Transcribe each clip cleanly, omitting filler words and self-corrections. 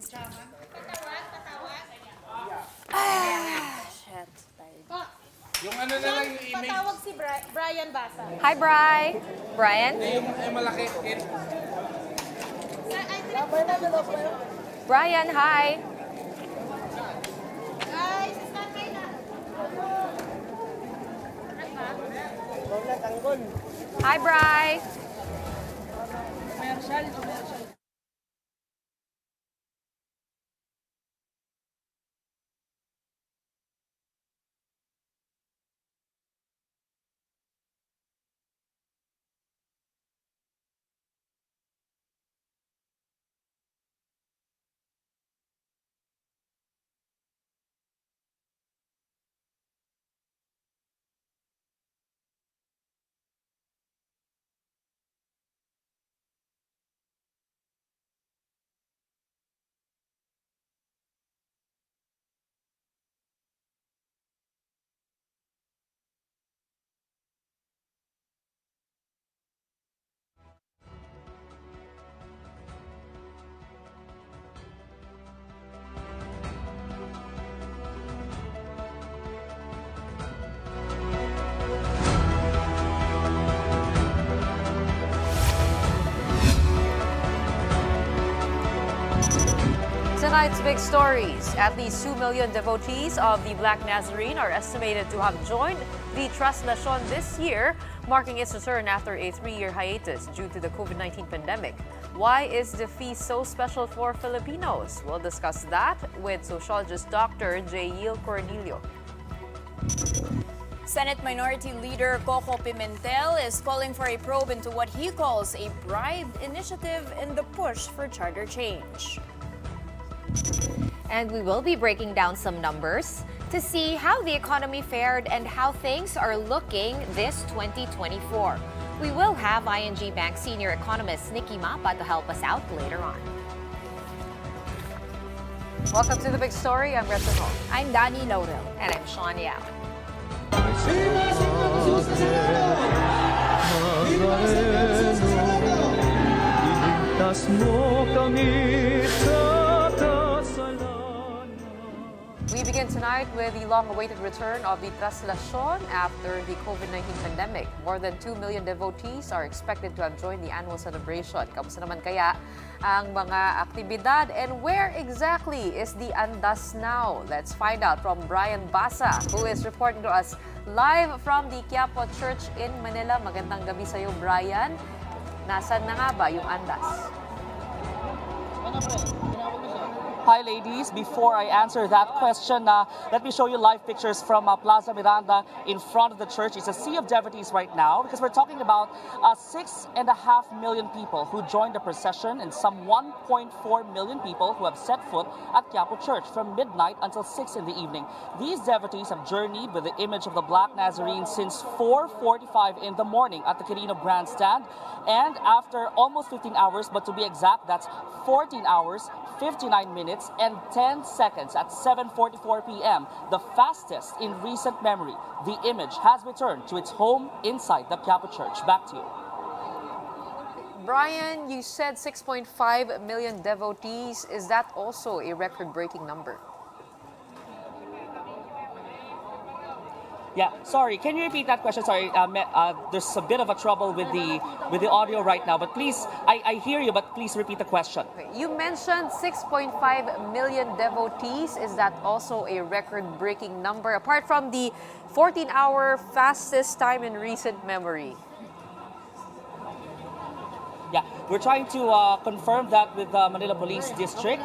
Shit. Yung ano na lang yung image. Patawag si Brian Basa. Hi, Bri. Brian? Yung malaki. Brian, hi. Guys, standby na. Hi, Bri. Tonight's big stories. At least 2 million devotees of the Black Nazarene are estimated to have joined the Traslacion this year, marking its return after a 3-year hiatus due to the COVID-19 pandemic. Why is the feast so special for Filipinos? We'll discuss that with Sociologist Dr. Jayeel Cornelio. Senate Minority Leader Koko Pimentel is calling for a probe into what he calls a bribed initiative in the push for charter change. And we will be breaking down some numbers to see how the economy fared and how things are looking this 2024. We will have ING Bank Senior Economist Nicky Mapa to help us out later on. Welcome to The Big Story. I'm Gretchen Hall. I'm Danny Laurel. And I'm Sean Yao. We begin tonight with the long-awaited return of the Traslacion after the COVID-19 pandemic. More than 2 million devotees are expected to have joined the annual celebration. Kamusta naman kaya ang mga aktibidad and where exactly is the andas now? Let's find out from Brian Basa, who is reporting to us live from the Quiapo Church in Manila. Magandang gabi sa iyo, Brian. Nasaan na nga ba yung andas? Hi ladies, before I answer that question, let me show you live pictures from Plaza Miranda in front of the church. It's a sea of devotees right now because we're talking about 6.5 million people who joined the procession and some 1.4 million people who have set foot at Quiapo Church from midnight until 6 in the evening. These devotees have journeyed with the image of the Black Nazarene since 4:45 in the morning at the Quirino Grandstand, and after almost 15 hours, but to be exact, that's 14 hours, 59 minutes, and 10 seconds at 7:44 p.m., the fastest in recent memory. The image has returned to its home inside the Quiapo Church. Back to you. Brian, you said 6.5 million devotees. Is that also a record-breaking number? Yeah, sorry. Can you repeat that question? Sorry, there's a bit of a trouble with the audio right now. But please, I hear you. But please repeat the question. Okay. You mentioned 6.5 million devotees. Is that also a record-breaking number? Apart from the 14-hour fastest time in recent memory. Yeah, we're trying to confirm that with the Manila Police District.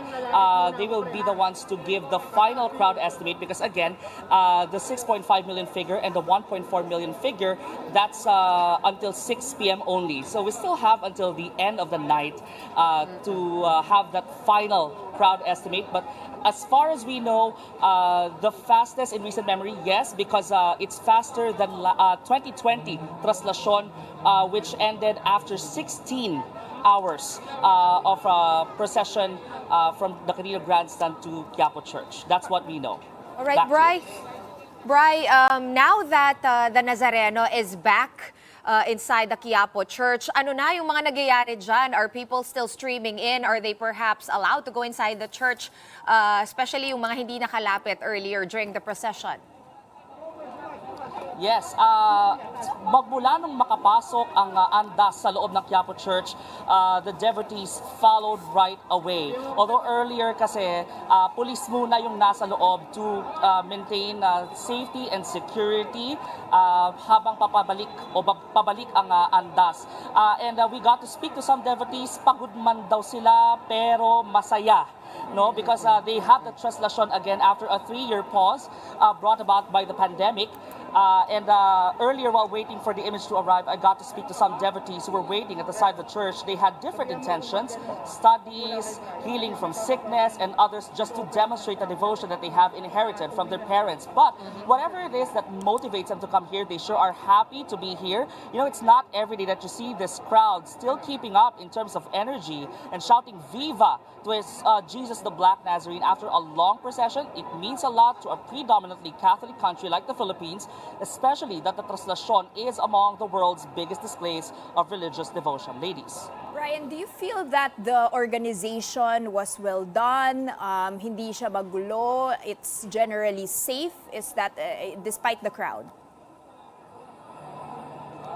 They will be the ones to give the final crowd estimate because, again, the 6.5 million figure and the 1.4 million figure, that's until 6 p.m. only. So we still have until the end of the night to have that final crowd estimate. But as far as we know, the fastest in recent memory, yes, because it's faster than 2020 Traslacion, which ended after 16 hours of procession from the Quirino Grandstand to Quiapo Church. That's what we know. All right, Bri, now that the Nazareno is back inside the Quiapo Church. Ano na yung mga nagyayari dyan? Are people still streaming in? Are they perhaps allowed to go inside the church? Especially yung mga hindi nakalapit earlier during the procession. Yes, magmula nung makapasok ang andas sa loob ng Quiapo Church, the devotees followed right away. Although earlier kasi, police muna yung nasa loob to maintain safety and security habang pabalik ang andas. And we got to speak to some devotees, pagod man daw sila pero masaya. No, because they have the translasyon again after a 3-year pause brought about by the pandemic. And earlier, while waiting for the image to arrive, I got to speak to some devotees who were waiting at the side of the church. They had different intentions, studies, healing from sickness, and others just to demonstrate the devotion that they have inherited from their parents. But whatever it is that motivates them to come here, they sure are happy to be here. You know, it's not every day that you see this crowd still keeping up in terms of energy and shouting Viva to Jesus the Black Nazarene after a long procession. It means a lot to a predominantly Catholic country like the Philippines, especially that the Traslasyon is among the world's biggest displays of religious devotion. Ladies. Brian, do you feel that the organization was well done? Hindi siya magulo? It's generally safe? Is that despite the crowd?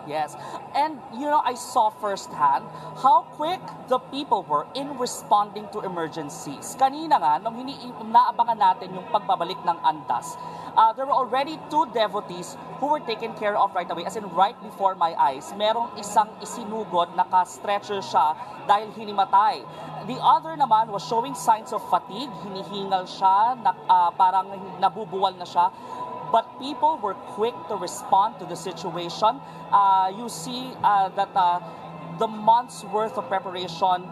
Yes. And, you know, I saw firsthand how quick the people were in responding to emergencies. Kanina nga, nung naabangan natin yung pagbabalik ng andas, there were already 2 devotees who were taken care of right away, as in right before my eyes. Merong isang isinugod, naka-stretcher siya dahil hinimatay. The other naman was showing signs of fatigue, hinihingal siya, parang nabubuwal na siya. But people were quick to respond to the situation. You see that the month's worth of preparation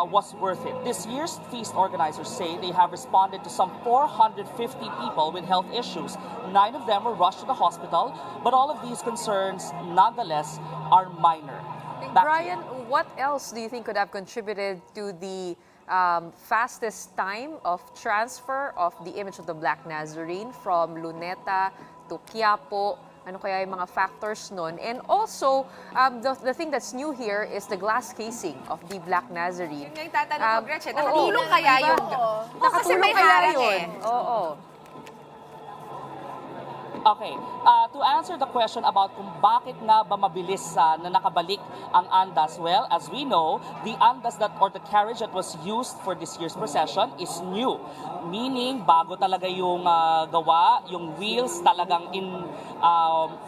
was worth it. This year's feast organizers say they have responded to some 450 people with health issues. 9 of them were rushed to the hospital, but all of these concerns, nonetheless, are minor. Brian, what else do you think could have contributed to the fastest time of transfer of the image of the Black Nazarene from Luneta to Quiapo? Ano kaya yung mga factors nun? And also, the thing that's new here is the glass casing of the Black Nazarene. Yung tatanong ko, Gretchen, oo. nakatulong kaya yun? Kasi may harang eh. Oo. Okay, to answer the question about kung bakit nga ba mabilis na nakabalik ang andas, well, as we know, the andas or the carriage that was used for this year's procession is new. Meaning, bago talaga yung gawa, yung wheels talagang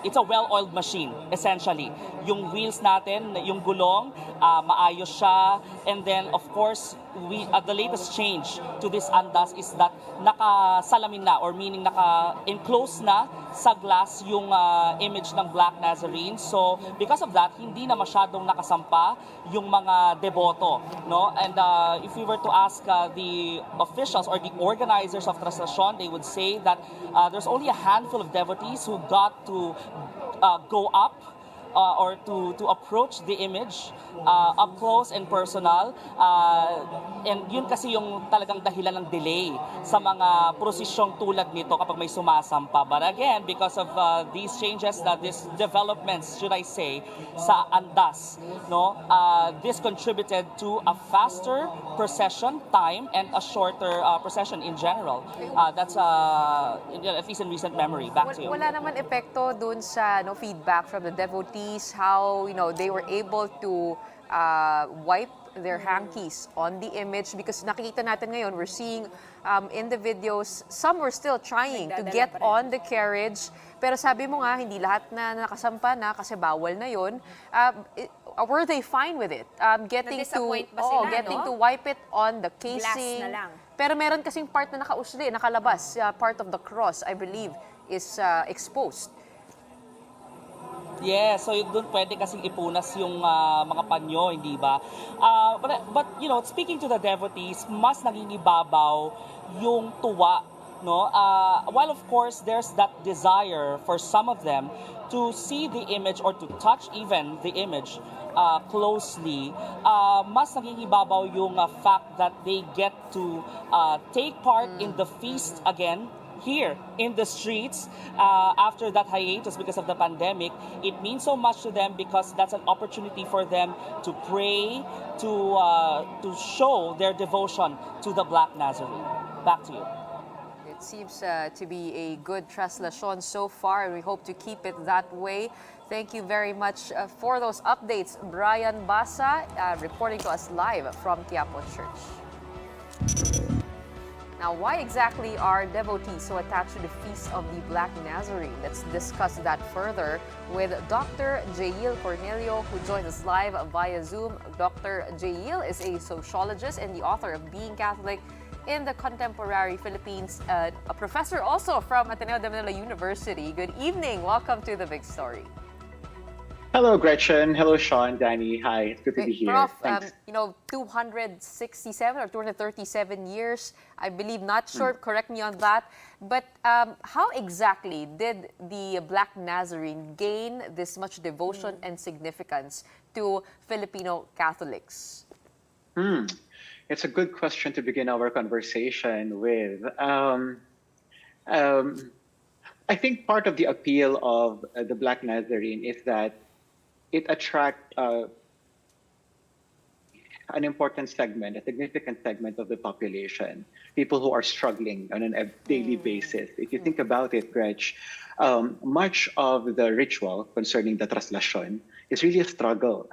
it's a well-oiled machine, essentially. Yung wheels natin, yung gulong, maayos siya, and then, of course, the latest change to this andas is that nakasalamin na, or meaning naka-enclose na sa glass yung image ng Black Nazarene. So, because of that, hindi na masyadong nakasampa yung mga deboto, no? And if we were to ask the officials or the organizers of Traslasyon, they would say that there's only a handful of devotees who got to go up or to approach the image up close and personal. And yun kasi yung talagang dahilan ng delay sa mga prosesyong tulad nito kapag may sumasampa. But again, because of these changes, these developments, should I say, sa andas, no, this contributed to a faster procession time and a shorter procession in general. That's at least in recent memory. Back to you. Wala naman epekto dun sa feedback from the devotees, how they were able to wipe their hankies on the image, because nakikita natin ngayon, we're seeing in the videos, some were still trying to get on the carriage, pero sabi mo nga, hindi lahat na nakasampa na kasi bawal na yun. Were they fine with it? Getting to wipe it on the casing. Glass na lang. Pero meron kasing part na nakausli, nakalabas, part of the cross, I believe, is exposed. Yeah, so doon pwede kasing ipunas yung mga panyo, hindi ba? But you know, speaking to the devotees, mas nangingibabaw yung tuwa, no? While of course there's that desire for some of them to see the image or to touch even the image closely, mas nangingibabaw yung fact that they get to take part in the feast again here in the streets after that hiatus because of the pandemic. It means so much to them because that's an opportunity for them to pray, to show their devotion to the Black Nazarene. Back to you. It seems to be a good translation so far, and we hope to keep it that way. Thank you very much for those updates. Brian Basa reporting to us live from Quiapo Church. Now, why exactly are devotees so attached to the Feast of the Black Nazarene? Let's discuss that further with Dr. Jayeel Cornelio, who joins us live via Zoom. Dr. Jayeel is a sociologist and the author of Being Catholic in the Contemporary Philippines, a professor also from Ateneo de Manila University. Good evening. Welcome to The Big Story. Hello, Gretchen. Hello, Sean, Danny. Hi, it's good to be here. Prof, Thanks. 267 or 237 years, I believe, not sure, correct me on that. But how exactly did the Black Nazarene gain this much devotion and significance to Filipino Catholics? It's a good question to begin our conversation with. I think part of the appeal of the Black Nazarene is that it attracts an important segment, a significant segment of the population, people who are struggling on a daily basis. If you think about it, Gretch, much of the ritual concerning the traslacion is really a struggle.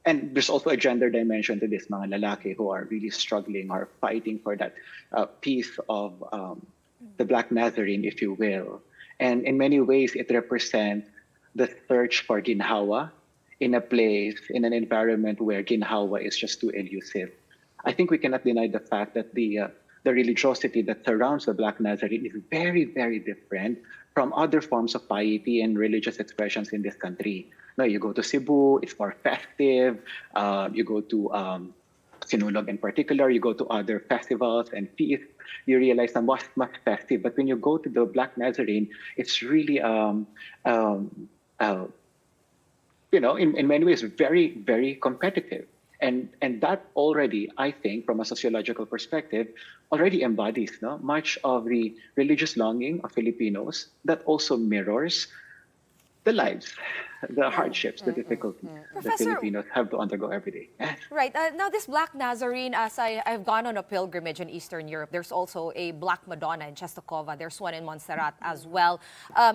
And there's also a gender dimension to this, mga lalaki who are really struggling or fighting for that piece of the Black Nazarene, if you will. And in many ways, it represents the search for ginhawa in a place, in an environment where ginhawa is just too elusive. I think we cannot deny the fact that the religiosity that surrounds the Black Nazarene is very, very different from other forms of piety and religious expressions in this country. No, you go to Cebu, it's more festive. You go to Sinulog in particular, you go to other festivals and feasts, you realize that much festive. But when you go to the Black Nazarene, it's really, in many ways, very, very competitive. And that already, I think, from a sociological perspective, already embodies much of the religious longing of Filipinos that also mirrors the lives, the hardships, the difficulties that Professor, Filipinos have to undergo every day. Right. Now, this Black Nazarene, as I've gone on a pilgrimage in Eastern Europe, there's also a Black Madonna in Czestochowa. There's one in Montserrat as well.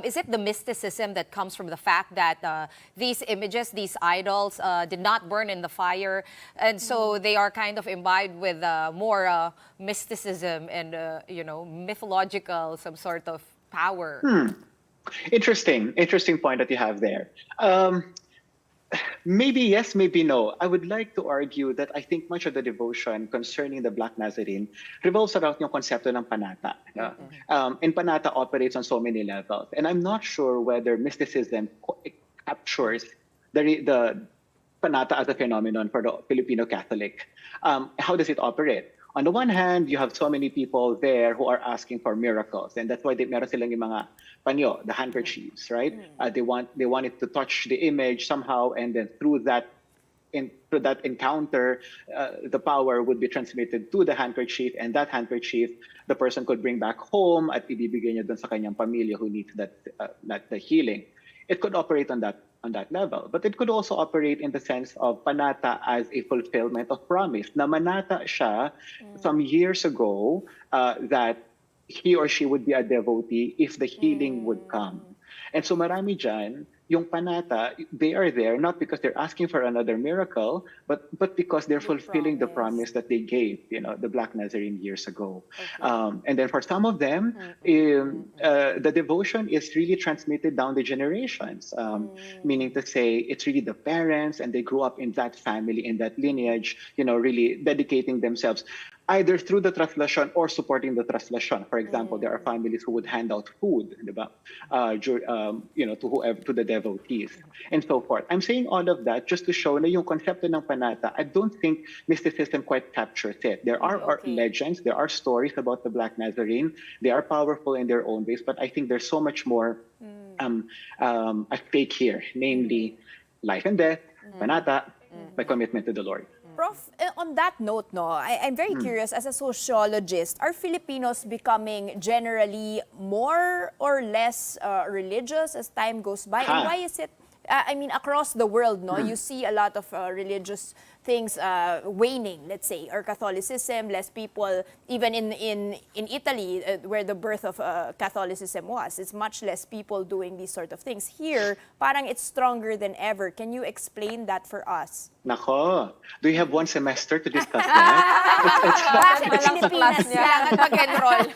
Is it the mysticism that comes from the fact that these images, these idols, did not burn in the fire, and so they are kind of imbibed with more mysticism and, mythological, some sort of power? Interesting point that you have there. Maybe yes, maybe no. I would like to argue that I think much of the devotion concerning the Black Nazarene revolves around yung konsepto ng panata. And panata operates on so many levels. And I'm not sure whether mysticism captures the panata as a phenomenon for the Filipino Catholic. How does it operate? On the one hand, you have so many people there who are asking for miracles, and that's why meron silang yung mga panyo, the handkerchiefs, right? They want it to touch the image somehow, and then through that encounter, the power would be transmitted to the handkerchief, and that handkerchief, the person could bring back home at ibibigay niya dun sa kanyang pamilya who needs that the healing. It could operate on that level, but it could also operate in the sense of panata as a fulfillment of promise. Na manata siya some years ago that he or she would be a devotee if the healing would come. And so marami dyan, yung panata, they are there not because they're asking for another miracle, but because they're fulfilling the promise that they gave, the Black Nazarene years ago. Okay. And then for some of them, the devotion is really transmitted down the generations, meaning to say it's really the parents and they grew up in that family, in that lineage, really dedicating themselves either through the traslacion or supporting the traslacion. For example, there are families who would hand out food, diba? To the devotees, and so forth. I'm saying all of that just to show na yung concepto ng panata, I don't think mysticism quite captures it. There are legends, there are stories about the Black Nazarene. They are powerful in their own ways, but I think there's so much more at stake here, namely life and death, panata, by commitment to the Lord. Prof, On that note, no, I'm very curious, as a sociologist, are Filipinos becoming generally more or less religious as time goes by? And why is it, I mean, across the world, no, you see a lot of religious things waning, let's say, or Catholicism, less people, even in Italy, where the birth of Catholicism was, it's much less people doing these sort of things. Here, parang it's stronger than ever. Can you explain that for us? Nako, do you have one semester to discuss that? Bakit Pilipinas lang at mag-enroll?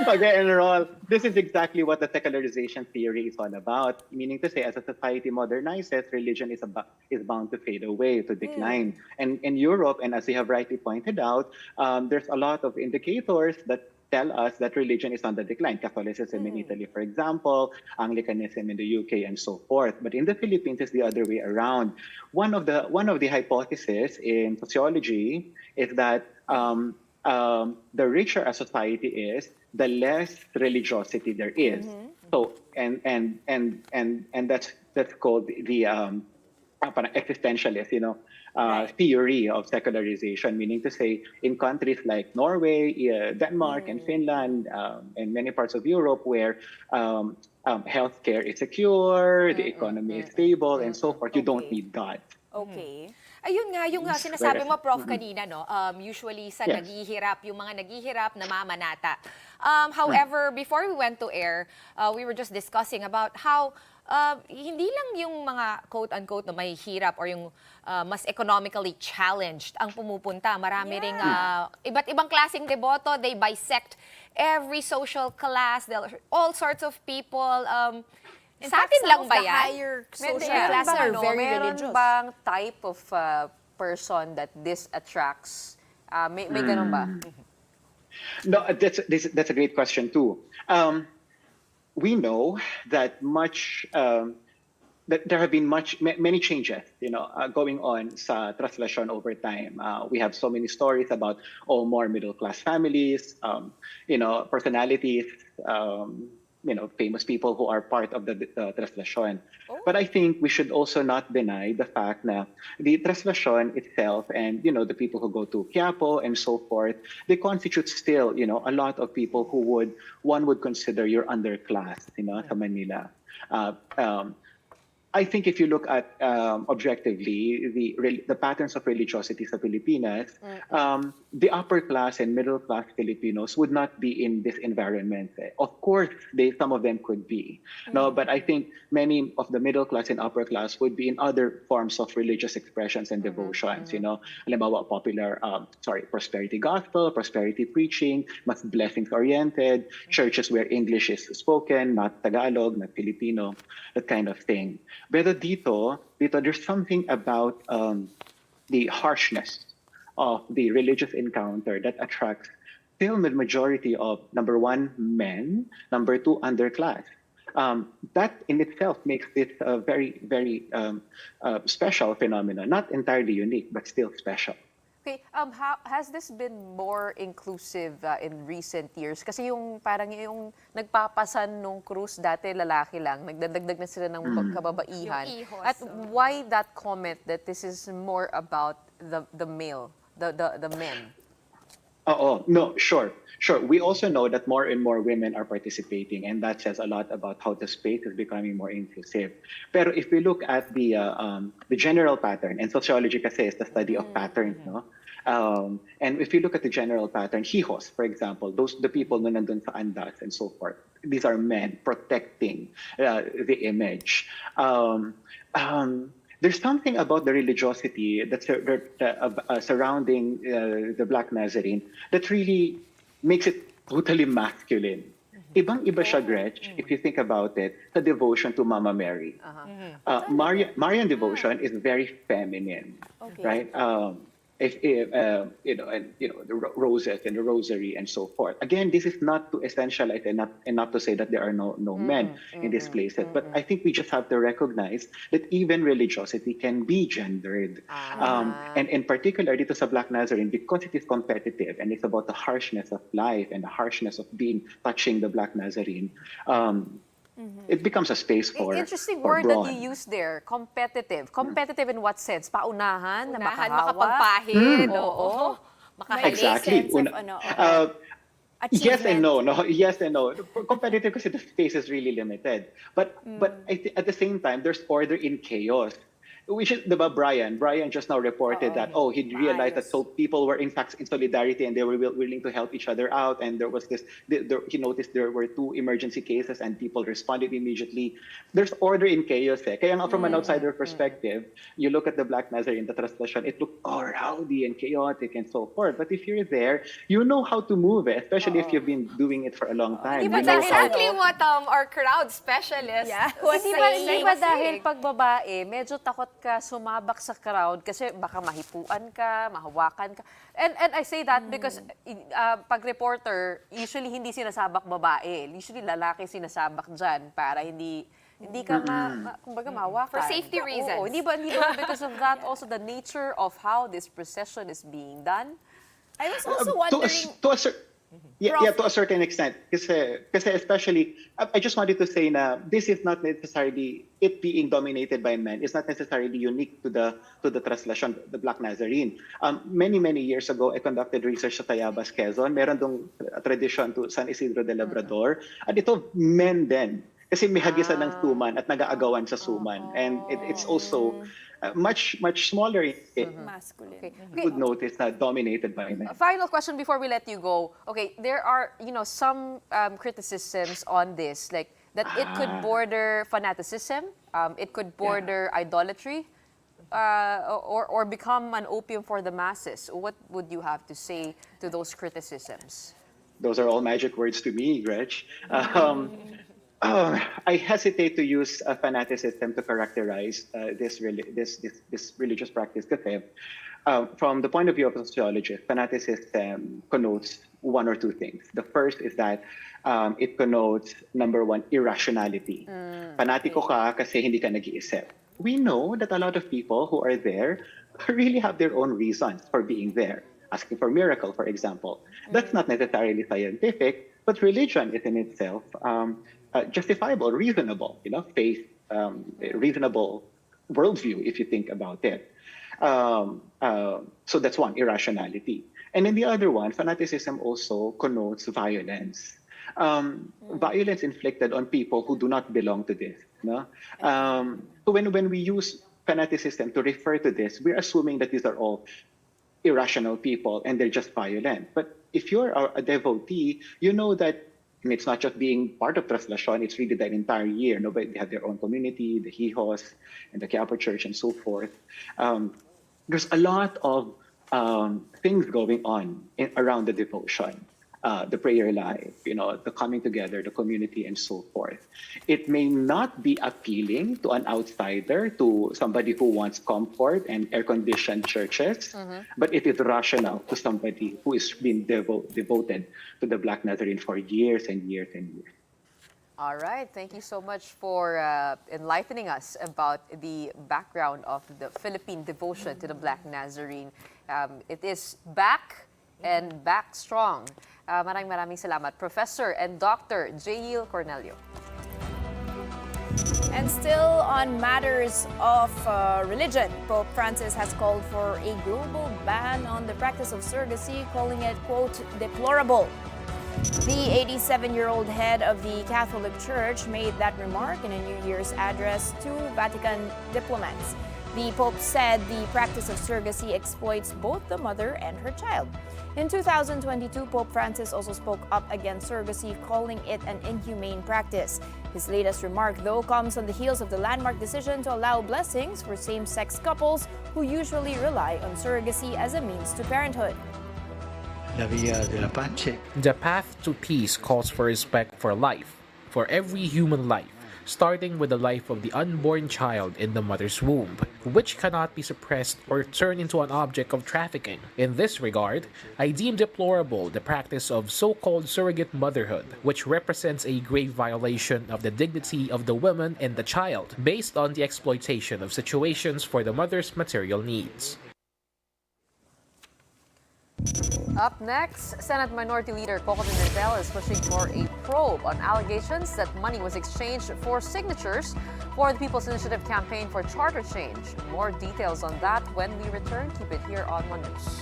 Mag-enroll. This is exactly what the secularization theory is all about. Meaning to say, as a society modernizes, religion is bound to fade away, to decline. And in Europe, and as you have rightly pointed out, there's a lot of indicators that tell us that religion is on the decline. Catholicism in Italy, for example, Anglicanism in the UK, and so forth. But in the Philippines, it's the other way around. One of the hypotheses in sociology is that the richer a society is, the less religiosity there is. So and that's called the existentialist, theory of secularization, meaning to say in countries like Norway, Denmark, and Finland, and many parts of Europe where healthcare is secure, the economy is stable, and so forth, you don't need God. Okay. Ayun nga, yung sinasabi mo, Prof, kanina, no? Usually sa Yes. naghihirap, yung mga naghihirap, namamanata. However, before we went to air, we were just discussing about how hindi lang yung mga quote-unquote na may hirap or yung mas economically challenged ang pumupunta. Marami ring iba't ibang klaseng deboto. They bisect every social class, all sorts of people. Sa atin lang ba yan? Higher social class are very religious. Meron bang type of person that this attracts? May ganun ba? No, that's a great question too. We know that that there have been many changes, going on sa translasyon over time. We have so many stories about more middle class families, personalities, famous people who are part of the translasyon. But I think we should also not deny the fact that the translasyon itself and, the people who go to Quiapo and so forth, they constitute still, a lot of people who one would consider your underclass, sa Manila. I think if you look at objectively the patterns of religiosity sa Pilipinas, the upper class and middle class Filipinos would not be in this environment. Of course, some of them could be, no, but I think many of the middle class and upper class would be in other forms of religious expressions and devotions. Halimbawa, prosperity gospel, prosperity preaching, mas blessings oriented, churches where English is spoken, not Tagalog, not Filipino, that kind of thing. Pero dito, there's something about the harshness of the religious encounter that attracts still the majority of, number one, men, number two, underclass. That in itself makes it a very, very special phenomenon. Not entirely unique, but still special. Okay, has this been more inclusive in recent years? Kasi parang yung nagpapasan nung cruise dati lalaki lang, nagdadagdag na sila ng kababaihan. Yung ihos, At why that comment that this is more about the male, the men? No, sure. We also know that more and more women are participating, and that says a lot about how the space is becoming more inclusive. Pero if we look at the general pattern, and sociology kasi is the study of patterns, no? And if you look at the general pattern, hijos, for example, the people na nandun sa andas and so forth, these are men protecting the image. There's something about the religiosity that's surrounding the Black Nazarene that really makes it totally masculine. Ibang-iba siya, Gretch, if you think about it, the devotion to Mama Mary. Marian devotion is very feminine, right? The roses and the rosary and so forth. Again, this is not to essentialize and not to say that there are no men in these places, but I think we just have to recognize that even religiosity can be gendered. And in particular, dito sa Black Nazarene, because it is competitive and it's about the harshness of life and the harshness of touching the Black Nazarene, It becomes a space for Interesting for word that brawn. you used there, competitive. Competitive in what sense? Paunahan, na Unahan, makahawa? makapagpahid. Oo. Makahalis. Exactly. Sense of, Yes and achievement. no. No, yes and no. Competitive kasi the space is really limited. But at the same time, there's order in chaos. We should, diba, Brian? Brian just now reported that, he realized that so people were in fact in solidarity and they were willing to help each other out. And there was this, he noticed there were 2 emergency cases and people responded immediately. There's order in chaos. Kaya nga from an outsider perspective, you look at the Black Nazarene, the translation, it looked all rowdy and chaotic and so forth. But if you're there, you know how to move it, especially if you've been doing it for a long time. Di ba You know how- exactly what our crowd specialist was Hindi ba dahil saying? pag babae, medyo takot ka sumabak sa crowd kasi baka mahipuan ka, mahawakan ka. And I say that because pag reporter, usually hindi sinasabak babae. Usually lalaki sinasabak dyan para hindi ka kumbaga mahawakan. For safety Oo, reasons. Hindi ba because of that also the nature of how this procession is being done? I was also to wondering, a certain extent. Kasi especially, I just wanted to say na this is not necessarily, it being dominated by men, is not necessarily unique to the translation, the Black Nazarene. Many years ago, I conducted research sa Tayabas, Quezon. Meron dong tradition to San Isidro de Labrador. At ito, men din. Kasi may hagisan ng suman at nag-aagawan sa suman. And it's also much smaller in masculine. Okay. would notice na dominated by men. Final question before we let you go. Okay, there are, some criticisms on this, like that it could border fanaticism, it could border idolatry, or become an opium for the masses. What would you have to say to those criticisms? Those are all magic words to me, Gretch. I hesitate to use fanaticism to characterize this religious practice. Kasi, from the point of view of a sociologist, fanaticism connotes one or two things. The first is that it connotes, number one, irrationality. Fanatiko ka kasi hindi ka nag-iisip. We know that a lot of people who are there really have their own reasons for being there. Asking for miracle, for example. That's not necessarily scientific, but religion is in itself justifiable, reasonable, faith, reasonable worldview, if you think about it. So that's one, irrationality. And then the other one, fanaticism also connotes violence. Violence inflicted on people who do not belong to this. No? So when we use fanaticism to refer to this, we're assuming that these are all irrational people and they're just violent. But if you're a devotee, you know that it's not just being part of Traslacion, it's really the entire year. They have their own community, the Hijos, and the Quiapo Church, and so forth. There's a lot of things going on around the devotion, the prayer life, the coming together, the community, and so forth. It may not be appealing to an outsider, to somebody who wants comfort and air-conditioned churches, but it is rational to somebody who is being devoted to the Black Nazarene for years and years and years. All right. Thank you so much for enlightening us about the background of the Philippine devotion to the Black Nazarene. It is back and back strong. Maraming salamat, Professor and Dr. Jayeel Cornelio. And still on matters of religion, Pope Francis has called for a global ban on the practice of surrogacy, calling it, quote, deplorable. The 87-year-old head of the Catholic Church made that remark in a New Year's address to Vatican diplomats. The Pope said the practice of surrogacy exploits both the mother and her child. In 2022, Pope Francis also spoke up against surrogacy, calling it an inhumane practice. His latest remark, though, comes on the heels of the landmark decision to allow blessings for same-sex couples who usually rely on surrogacy as a means to parenthood. La via della pace. The path to peace calls for respect for life, for every human life, starting with the life of the unborn child in the mother's womb, which cannot be suppressed or turned into an object of trafficking. In this regard, I deem deplorable the practice of so-called surrogate motherhood, which represents a grave violation of the dignity of the woman and the child, based on the exploitation of situations for the mother's material needs. Up next, Senate Minority Leader Koko Pimentel is pushing for a probe on allegations that money was exchanged for signatures for the People's Initiative campaign for charter change. More details on that when we return. Keep it here on One News.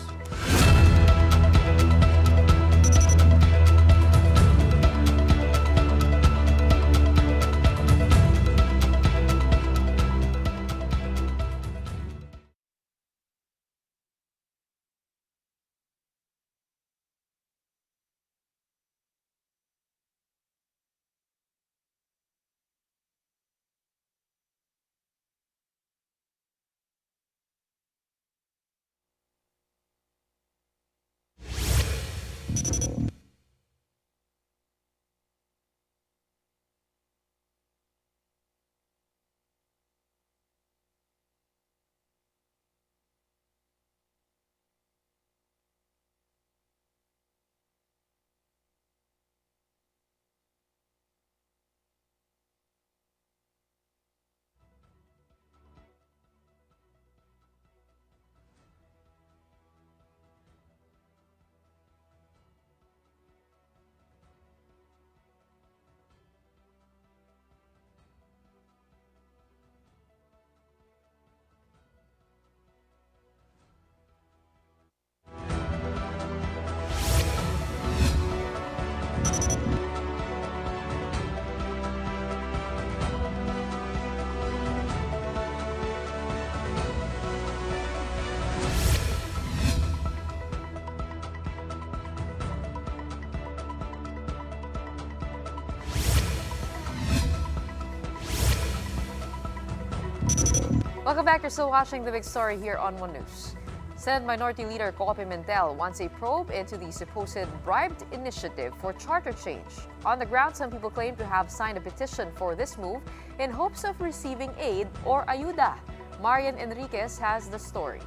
Welcome back. You're still watching the big story here on One News. Senate Minority Leader Koko Pimentel wants a probe into the supposed bribed initiative for charter change. On the ground, some people claim to have signed a petition for this move in hopes of receiving aid or ayuda. Marian Enriquez has the story.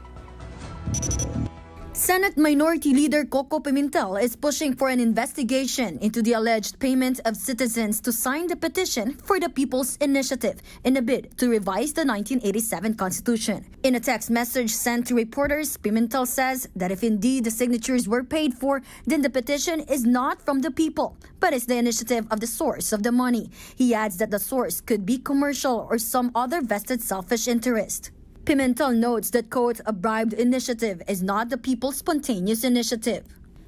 Senate Minority Leader Koko Pimentel is pushing for an investigation into the alleged payment of citizens to sign the petition for the People's Initiative in a bid to revise the 1987 Constitution. In a text message sent to reporters, Pimentel says that if indeed the signatures were paid for, then the petition is not from the people, but is the initiative of the source of the money. He adds that the source could be commercial or some other vested selfish interest. Pimentel notes that, quote, a bribed initiative is not the people's spontaneous initiative.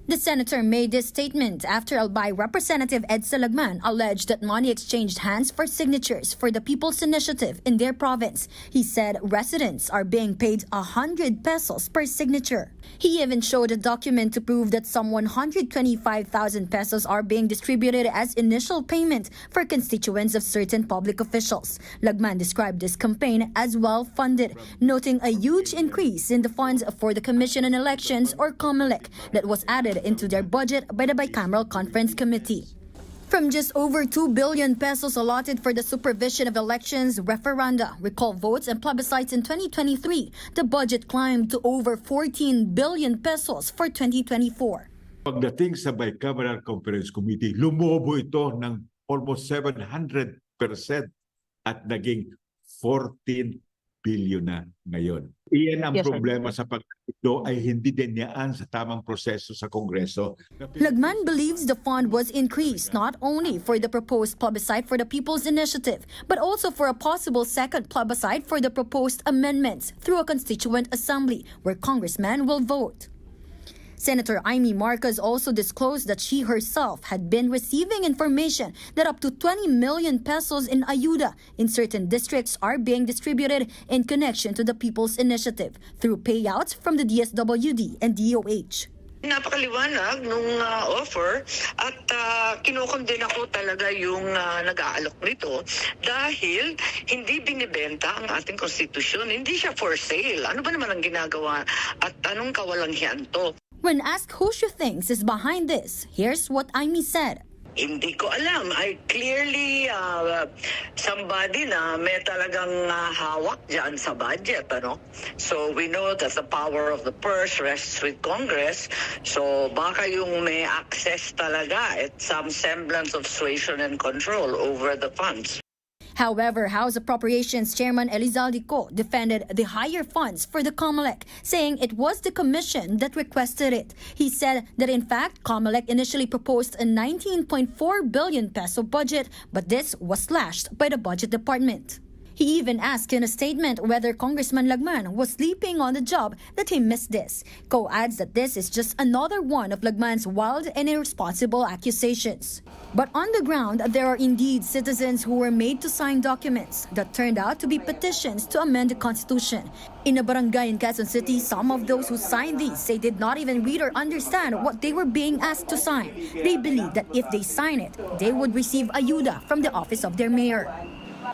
The senator made this statement after Albay Representative Ed Salagman alleged that money exchanged hands for signatures for the People's Initiative in their province. He said residents are being paid 100 pesos per signature. He even showed a document to prove that some 125,000 pesos are being distributed as initial payment for constituents of certain public officials. Lagman described this campaign as well-funded, noting a huge increase in the funds for the Commission on Elections, or COMELEC, that was added into their budget by the Bicameral Conference Committee. From just over 2 billion pesos allotted for the supervision of elections, referenda, recall votes, and plebiscites in 2023, the budget climbed to over 14 billion pesos for 2024. Pagdating sa Bicameral Conference Committee, lumobo ito ng almost 700% at naging 14 billion na ngayon. Iyan ang problema sa pag-ito ay hindi din niyaan sa tamang proseso sa Kongreso. Lagman believes the fund was increased not only for the proposed plebiscite for the People's Initiative, but also for a possible second plebiscite for the proposed amendments through a constituent assembly where congressmen will vote. Senator Amy Marcos also disclosed that she herself had been receiving information that up to 20 million pesos in ayuda in certain districts are being distributed in connection to the People's Initiative through payouts from the DSWD and DOH. Napakaliwanag nung offer at kinokondena ko talaga yung nag-aalok nito dahil hindi binibenta ang ating konstitusyon. Hindi siya for sale. Ano ba naman ang ginagawa at anong kawalanghyan to? When asked who she thinks is behind this, here's what Amy said. Hindi ko alam. I clearly somebody na may talagang hawak dyan sa budget, ano? So we know that the power of the purse rests with Congress. So baka yung may access talaga at some semblance of suasion and control over the funds. However, House Appropriations Chairman Elizalde Co defended the higher funds for the COMELEC, saying it was the commission that requested it. He said that in fact, COMELEC initially proposed a 19.4 billion peso budget, but this was slashed by the Budget Department. He even asked in a statement whether Congressman Lagman was sleeping on the job that he missed this. Co adds that this is just another one of Lagman's wild and irresponsible accusations. But on the ground, there are indeed citizens who were made to sign documents that turned out to be petitions to amend the Constitution. In a barangay in Quezon City, some of those who signed these say did not even read or understand what they were being asked to sign. They believe that if they sign it, they would receive ayuda from the office of their mayor.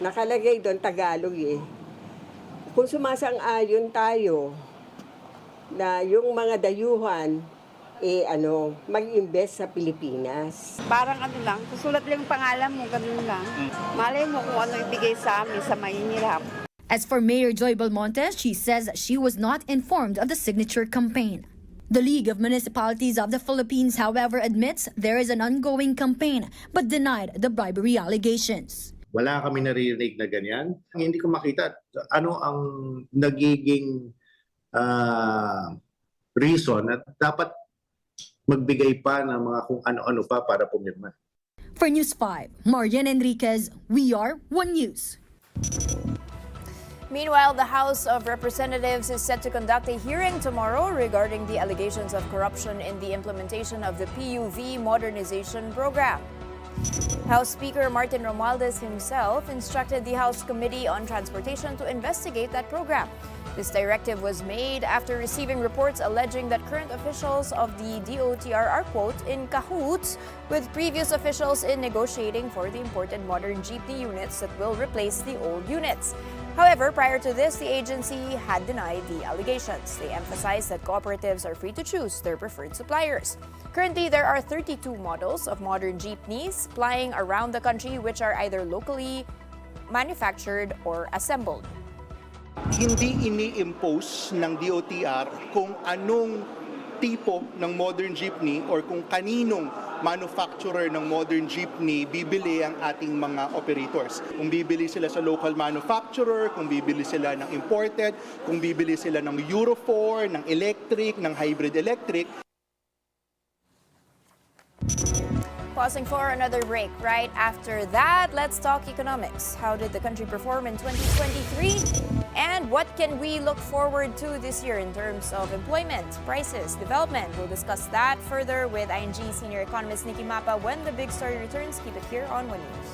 Nakalagay doon Tagalog eh. Kung sumasang-ayon tayo na yung mga dayuhan mag-invest sa Pilipinas. Parang lang, susulat lang yung pangalan mo, ganun lang. Malay mo kung ano ibigay sa amin sa mahihirap. As for Mayor Joy Belmonte, she says she was not informed of the signature campaign. The League of Municipalities of the Philippines, however, admits there is an ongoing campaign but denied the bribery allegations. Wala kami naririnig na ganyan. Hindi ko makita ano ang nagiging reason at dapat magbigay pa ng mga kung ano-ano pa para pumirma. For News 5, Marian Enriquez, we are One News. Meanwhile, the House of Representatives is set to conduct a hearing tomorrow regarding the allegations of corruption in the implementation of the PUV modernization program. House Speaker Martin Romualdez himself instructed the House Committee on Transportation to investigate that program. This directive was made after receiving reports alleging that current officials of the DOTR are, quote, in cahoots with previous officials in negotiating for the imported modern jeepney units that will replace the old units. However, prior to this, the agency had denied the allegations. They emphasized that cooperatives are free to choose their preferred suppliers. Currently, there are 32 models of modern jeepneys plying around the country which are either locally manufactured or assembled. Hindi ini-impose ng DOTR kung anong tipo ng modern jeepney or kung kaninong manufacturer ng modern jeepney bibili ang ating mga operators. Kung bibili sila sa local manufacturer, kung bibili sila ng imported, kung bibili sila ng Euro 4, ng electric, ng hybrid electric. Pausing for another break. Right after that, let's talk economics. How did the country perform in 2023? And what can we look forward to this year in terms of employment, prices, development? We'll discuss that further with ING Senior Economist Nicky Mapa when the big story returns. Keep it here on One News.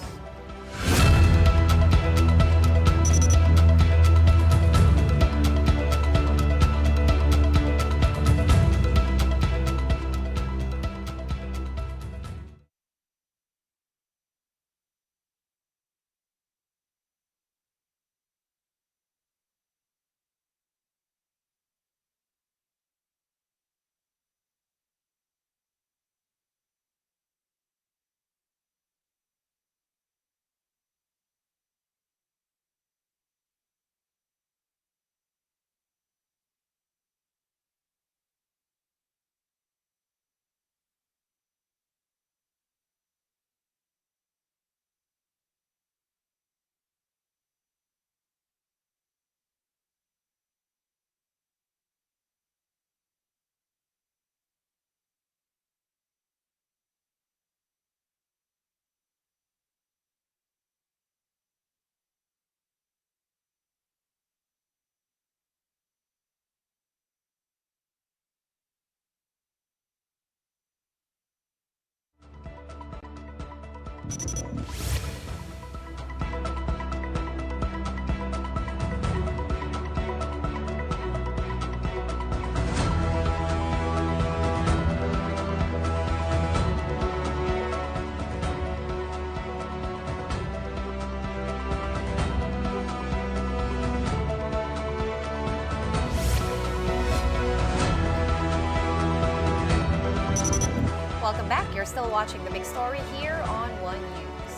Welcome back. You're still watching The Big Story here on One News.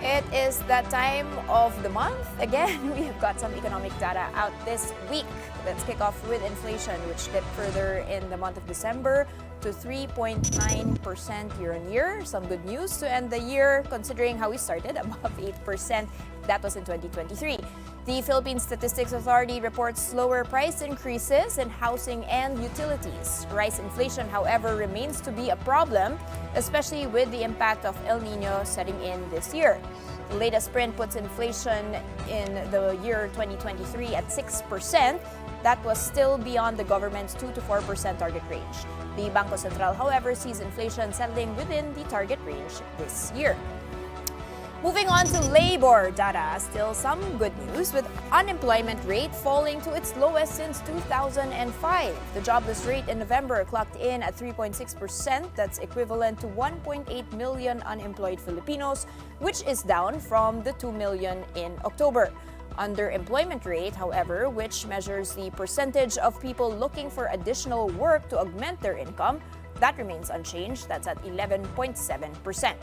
It is that time of the month. Again, we have got some economic data out this week. Let's kick off with inflation, which dipped further in the month of December to 3.9% year-on-year. Some good news to end the year, considering how we started, above 8%. That was in 2023. The Philippine Statistics Authority reports slower price increases in housing and utilities. Rice inflation, however, remains to be a problem, especially with the impact of El Nino setting in this year. The latest print puts inflation in the year 2023 at 6%. That was still beyond the government's 2 to 4% target range. The Bangko Sentral, however, sees inflation settling within the target range this year. Moving on to labor data, still some good news with unemployment rate falling to its lowest since 2005. The jobless rate in November clocked in at 3.6%. That's equivalent to 1.8 million unemployed Filipinos, which is down from the 2 million in October. Underemployment rate, however, which measures the percentage of people looking for additional work to augment their income, that remains unchanged. That's at 11.7%.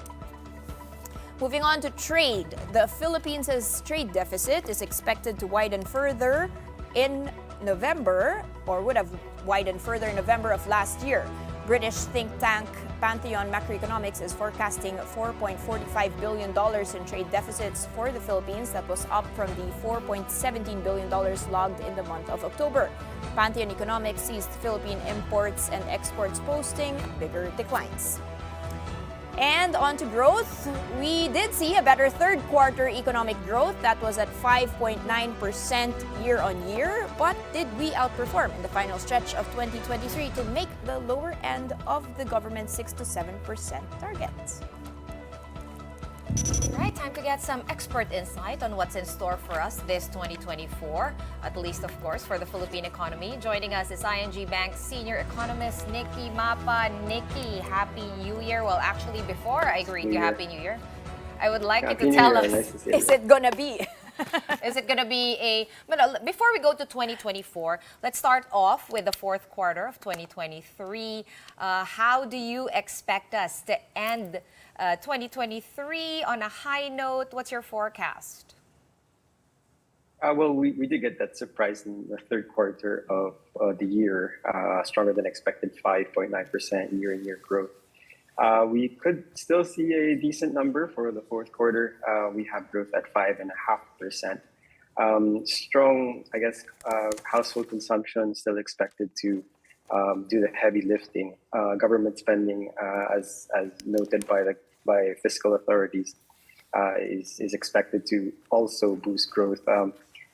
Moving on to trade. The Philippines' trade deficit is expected to widen further in November, or would have widened further in November of last year. British think tank Pantheon Macroeconomics is forecasting $4.45 billion in trade deficits for the Philippines. That was up from the $4.17 billion logged in the month of October. Pantheon Economics sees Philippine imports and exports posting bigger declines. And on to growth. We did see a better third quarter economic growth. That was at 5.9% year on year. But did we outperform in the final stretch of 2023 to make the lower end of the government's 6 to 7% target? All right, time to get some expert insight on what's in store for us this 2024, at least, of course, for the Philippine economy. Joining us is ING Bank's senior economist, Nicky Mapa. Nicky, Happy New Year. Well, actually, before I greet you, Happy New Year, I would like you to tell us, is it gonna be? Is it going to be a... But before we go to 2024, let's start off with the fourth quarter of 2023. How do you expect us to end 2023 on a high note? What's your forecast? Well, we did get that surprise in the third quarter of the year, stronger than expected 5.9% year-on-year growth. We could still see a decent number for the fourth quarter. We have growth at 5.5%. Strong, I guess, household consumption still expected to do the heavy lifting. Government spending, as noted by fiscal authorities, is expected to also boost growth.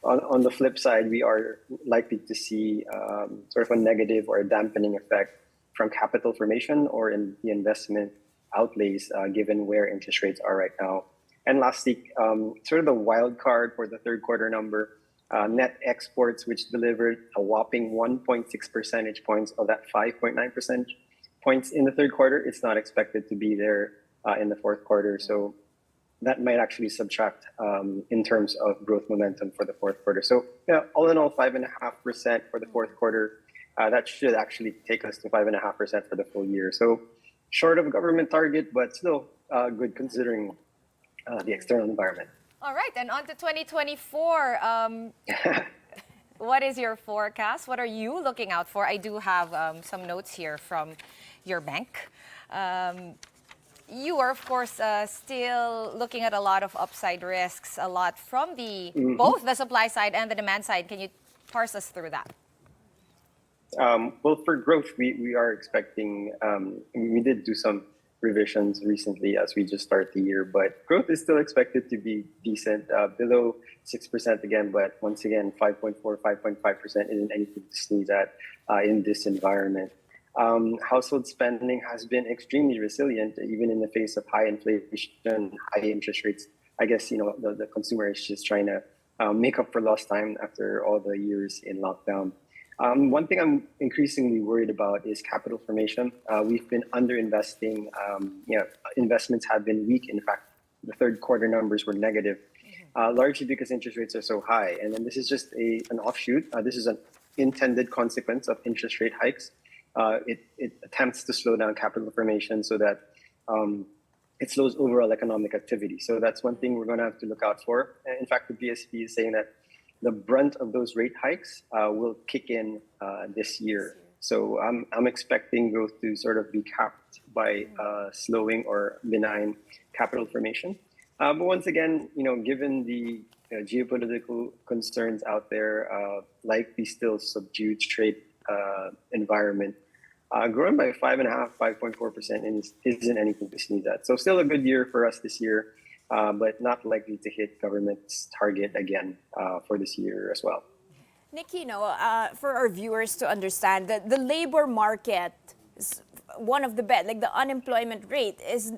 On the flip side, we are likely to see sort of a negative or a dampening effect from capital formation or in the investment outlays, given where interest rates are right now. And lastly, sort of the wild card for the third quarter number, net exports, which delivered a whopping 1.6 percentage points of that 5.9% points in the third quarter. It's not expected to be there in the fourth quarter. So that might actually subtract in terms of growth momentum for the fourth quarter. So yeah, all in all, 5.5% for the fourth quarter. That should actually take us to 5.5% for the full year. So short of a government target, but still good considering the external environment. All right, and on to 2024. What is your forecast? What are you looking out for? I do have some notes here from your bank. You are, of course, still looking at a lot of upside risks, a lot from the both the supply side and the demand side. Can you parse us through that? Well, for growth, we are expecting, we did do some revisions recently as we just start the year, but growth is still expected to be decent, below 6% again, but once again, 5.4, 5.5% isn't anything to sneeze at in this environment. Household spending has been extremely resilient, even in the face of high inflation, high interest rates. I guess, the consumer is just trying to make up for lost time after all the years in lockdown. One thing I'm increasingly worried about is capital formation. We've been underinvesting. Investments have been weak. In fact, the third quarter numbers were negative, largely because interest rates are so high. And then this is just an offshoot. This is an intended consequence of interest rate hikes. It attempts to slow down capital formation so that it slows overall economic activity. So that's one thing we're going to have to look out for. In fact, the BSP is saying that the brunt of those rate hikes will kick in this year. So I'm expecting growth to sort of be capped by slowing or benign capital formation. But once again, given the geopolitical concerns out there, likely still subdued trade environment, growing by 5.4% isn't anything to sneeze at. So still a good year for us this year, but not likely to hit government's target again for this year as well. Nicky, for our viewers to understand that the labor market is one of the best, like the unemployment rate is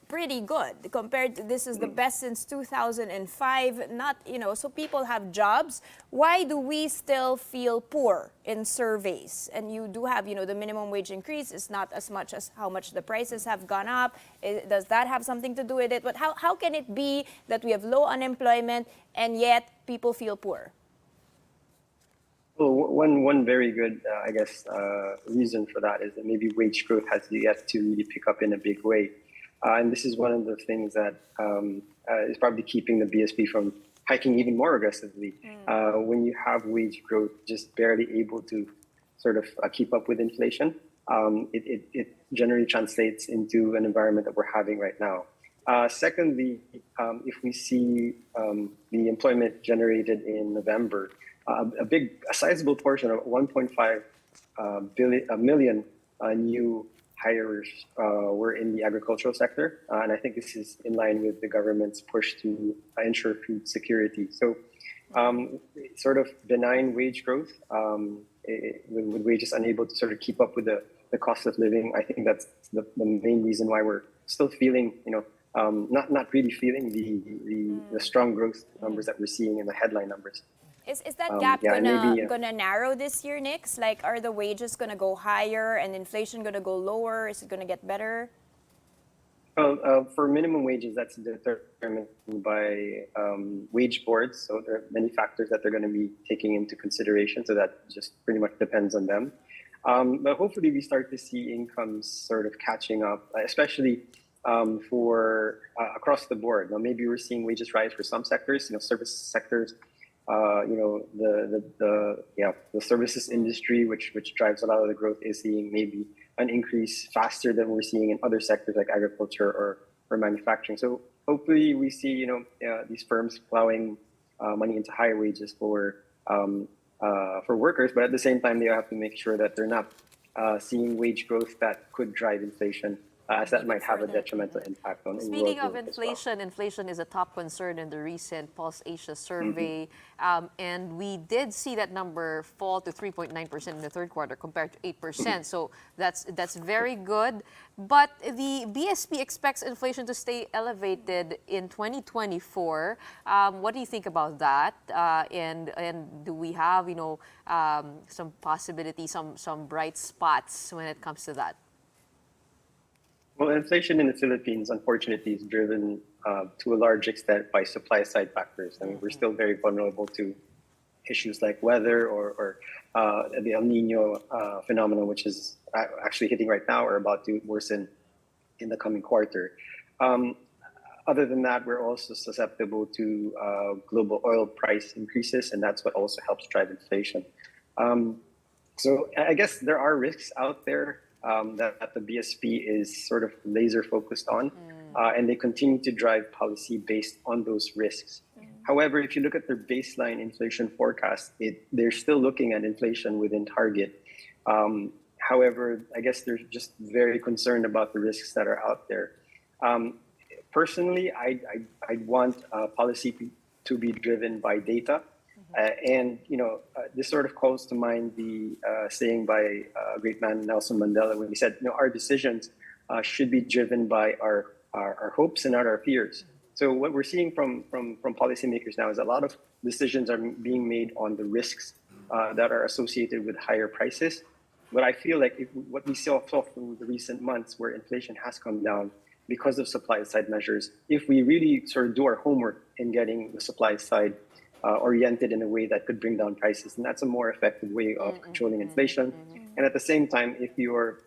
pretty good compared to, this is the best since 2005. Not, so people have jobs. Why do we still feel poor in surveys? And you do have, the minimum wage increase is not as much as how much the prices have gone up. Does that have something to do with it? But how can it be that we have low unemployment and yet people feel poor? Well, one very good, reason for that is that maybe wage growth has yet to really pick up in a big way. And this is one of the things that is probably keeping the BSP from hiking even more aggressively. When you have wage growth just barely able to sort of keep up with inflation, it generally translates into an environment that we're having right now. Secondly, if we see the employment generated in November, a sizable portion of 1.5 million new hires were in the agricultural sector. And I think this is in line with the government's push to ensure food security. So sort of benign wage growth, with wages unable to sort of keep up with the cost of living. I think that's the main reason why we're still feeling, not really feeling the strong growth numbers that we're seeing in the headline numbers. Is that gap gonna narrow this year, Nix? Like, are the wages gonna go higher and inflation gonna go lower? Is it gonna get better? Well, for minimum wages, that's determined by wage boards. So there are many factors that they're going to be taking into consideration. So that just pretty much depends on them. But hopefully, we start to see incomes sort of catching up, especially for across the board. Now, maybe we're seeing wages rise for some sectors, service sectors. The services industry, which drives a lot of the growth, is seeing maybe an increase faster than we're seeing in other sectors like agriculture or manufacturing. So hopefully we see these firms plowing money into higher wages for workers, but at the same time they have to make sure that they're not seeing wage growth that could drive inflation, as that might have a detrimental impact on. Speaking of inflation, inflation is a top concern in the recent Pulse Asia survey, and we did see that number fall to 3.9% in the third quarter compared to 8%. So that's very good. But the BSP expects inflation to stay elevated in 2024. What do you think about that? And do we have some possibilities, some bright spots when it comes to that? Well, inflation in the Philippines, unfortunately, is driven to a large extent by supply-side factors. I mean, we're still very vulnerable to issues like weather or the El Nino phenomenon, which is actually hitting right now or about to worsen in the coming quarter. Other than that, we're also susceptible to global oil price increases, and that's what also helps drive inflation. So I guess there are risks out there that the BSP is sort of laser focused on, and they continue to drive policy based on those risks. However, if you look at their baseline inflation forecast, they're still looking at inflation within target. However, I guess they're just very concerned about the risks that are out there. Personally, I'd want policy to be driven by data. This sort of calls to mind the saying by a great man, Nelson Mandela, when he said, our decisions should be driven by our hopes and not our fears. So what we're seeing from policymakers now is a lot of decisions are being made on the risks that are associated with higher prices. But I feel like what we saw through the recent months where inflation has come down because of supply side measures, if we really sort of do our homework in getting the supply side oriented in a way that could bring down prices, and that's a more effective way of controlling inflation. And at the same time, if you're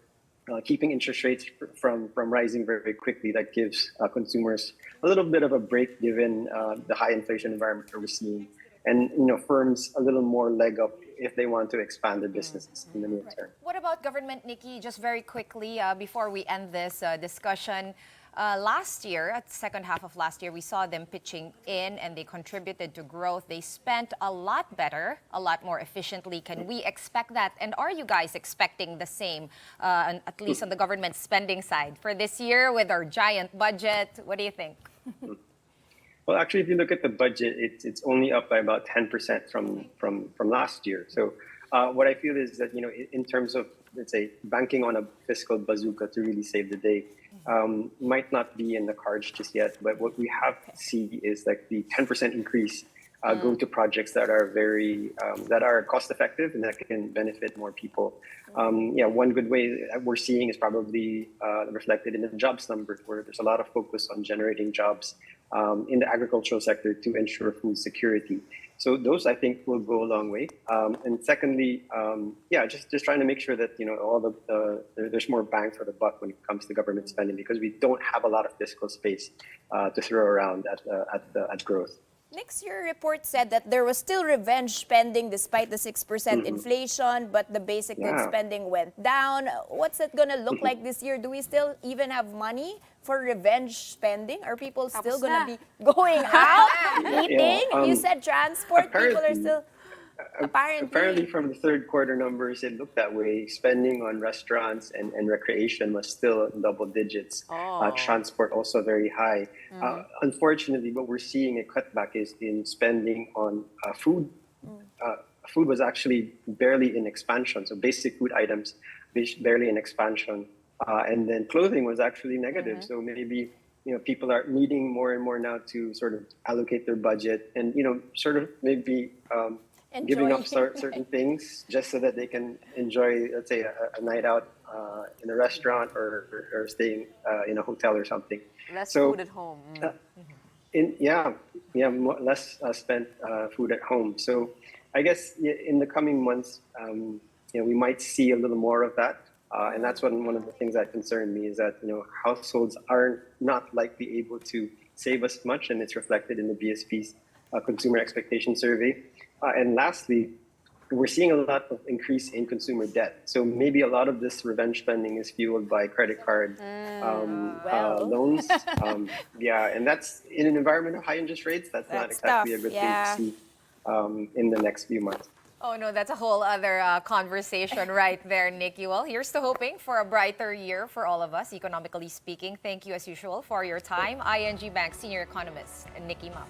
keeping interest rates from rising very, very quickly, that gives consumers a little bit of a break given the high inflation environment that we're seeing, and firms a little more leg up if they want to expand their businesses in the near term. What about government, Nicky? Just very quickly before we end this discussion. Last year, at the second half of last year, we saw them pitching in and they contributed to growth. They spent a lot better, a lot more efficiently. Can we expect that? And are you guys expecting the same, at least on the government spending side, for this year with our giant budget? What do you think? Well, actually, if you look at the budget, it's only up by about 10% from last year. So what I feel is that, in terms of, let's say, banking on a fiscal bazooka to really save the day, might not be in the cards just yet. But what we have to see is like the 10% increase go to projects that are that are cost effective and that can benefit more people. One good way that we're seeing is probably reflected in the jobs numbers, where there's a lot of focus on generating jobs in the agricultural sector to ensure food security. So those, I think, will go a long way. And secondly, just trying to make sure that all there's more bang for the buck when it comes to government spending, because we don't have a lot of fiscal space to throw around at growth. Next year report said that there was still revenge spending despite the 6% inflation, but the basic goods spending went down. What's it going to look like this year? Do we still even have money for revenge spending? Are people still going to be going out, eating? You said transport, people are still... Apparently, from the third quarter numbers, it looked that way. Spending on restaurants and recreation was still double digits. Transport also very high. Unfortunately, what we're seeing a cutback is in spending on food. Food was actually barely in expansion. So basic food items, barely in expansion. And then clothing was actually negative. So maybe people are needing more and more now to sort of allocate their budget and sort of maybe giving up certain things just so that they can enjoy, let's say, a night out in a restaurant or staying in a hotel or something. Less food at home. Less spent food at home. So I guess in the coming months, we might see a little more of that. And that's one of the things that concern me is that households are not likely able to save as much, and it's reflected in the BSP's Consumer Expectation Survey. And lastly, we're seeing a lot of increase in consumer debt. So maybe a lot of this revenge spending is fueled by credit card loans. And that's in an environment of high interest rates. That's not exactly a good thing to see in the next few months. Oh no, that's a whole other conversation right there, Nicky. Well, here's to hoping for a brighter year for all of us, economically speaking. Thank you as usual for your time. ING Bank Senior Economist, Nicky Mapa.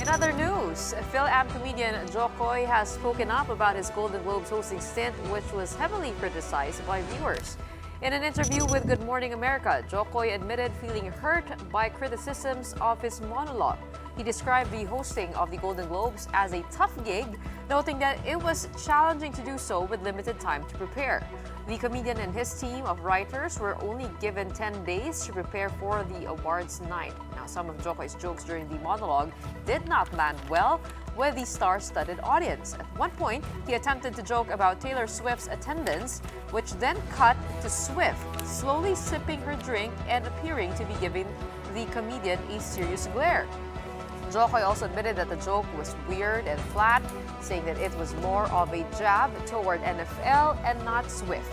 In other news, Phil-Am comedian Jokoy has spoken up about his Golden Globes hosting stint, which was heavily criticized by viewers. In an interview with Good Morning America, Jokoy admitted feeling hurt by criticisms of his monologue. He described the hosting of the Golden Globes as a tough gig, noting that it was challenging to do so with limited time to prepare. The comedian and his team of writers were only given 10 days to prepare for the awards night. Now, some of Jokoy's jokes during the monologue did not land well with the star-studded audience. At one point, he attempted to joke about Taylor Swift's attendance, which then cut to Swift slowly sipping her drink and appearing to be giving the comedian a serious glare. Jokoy also admitted that the joke was weird and flat, saying that it was more of a jab toward NFL and not Swift.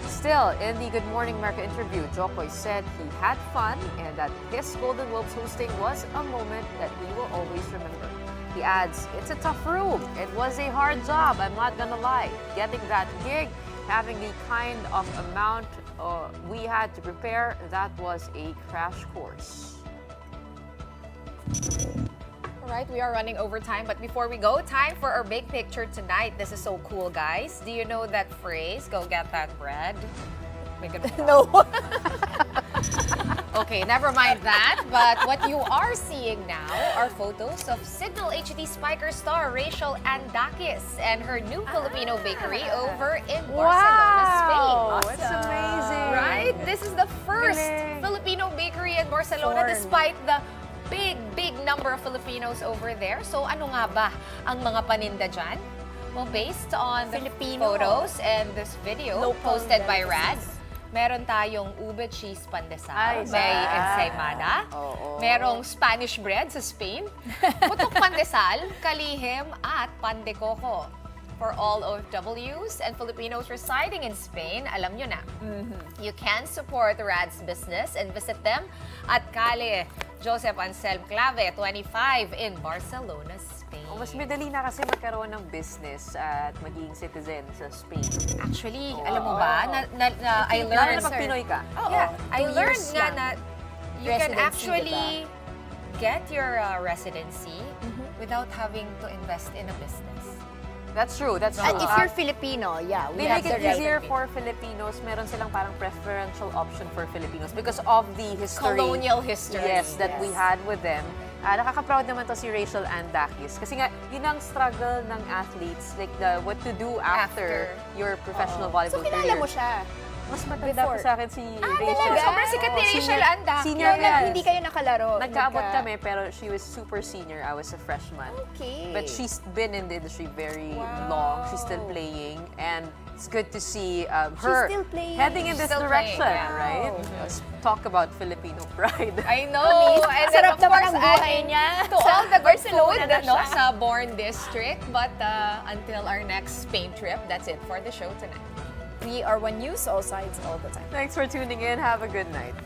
Still, in the Good Morning America interview, Jokoy said he had fun and that his Golden Globes hosting was a moment that he will always remember. He adds, "It's a tough room. It was a hard job, I'm not gonna lie. Getting that gig, having the kind of amount we had to prepare, that was a crash course." All right, we are running over time, but before we go, time for our big picture tonight. This is so cool, guys. Do you know that phrase, go get that bread? No. Okay, never mind that. But what you are seeing now are photos of Signal HD Spiker star Rachel Andakis and her new Filipino bakery over in Barcelona, Spain. Awesome. It's amazing. Right? This is the first Filipino bakery in Barcelona despite the big number of Filipinos over there. So ano nga ba ang mga paninda dyan? Well, based on the photos and this video posted by Rad, meron tayong ube cheese pandesal, may ensaymada, merong Spanish bread sa Spain, putok pandesal, kalihim, at pan de coco. For all OFWs and Filipinos residing in Spain, alam nyo na, you can support Rad's business and visit them at Calle Joseph Anselm Clave, 25 in Barcelona, Spain. Mas madali na kasi magkaroon ng business at maging citizen sa Spain. Actually, alam mo ba, I Lalo learned, na pag Pinoy ka. Yeah, I 2 learned years nga lang. na you can Residency, actually get your residency without having to invest in a business. That's true. That's true. And if you're Filipino, yeah, we They have make it the right. easier for Filipinos. Meron silang parang preferential option for Filipinos because of the history. Colonial history. Yes, that we had with them. Nakaka-proud naman to si Rachel Ann Dakis. Kasi nga, yun ang struggle ng athletes. Like, what to do after your professional volleyball So, kilala career. mo siya? Mas matanda pa sa akin si Rachel. talaga? Sobrang sikat ni Rachel Ann Dakis. Senior, yes. Hindi kayo nakalaro. Nagkaabot kami, pero she was super senior. I was a freshman. Okay. But she's been in the industry very long. She's still playing. And it's good to see her still playing. heading in this Still direction, playing, right? Let's talk about Filipino pride. I know. And then, of Sarap naman course, ang buhay adding niya. to all the good food Barcelona na no, siya. sa Born District. But until our next Spain trip, that's it for the show tonight. We are One News, all sides, all the time. Thanks for tuning in. Have a good night.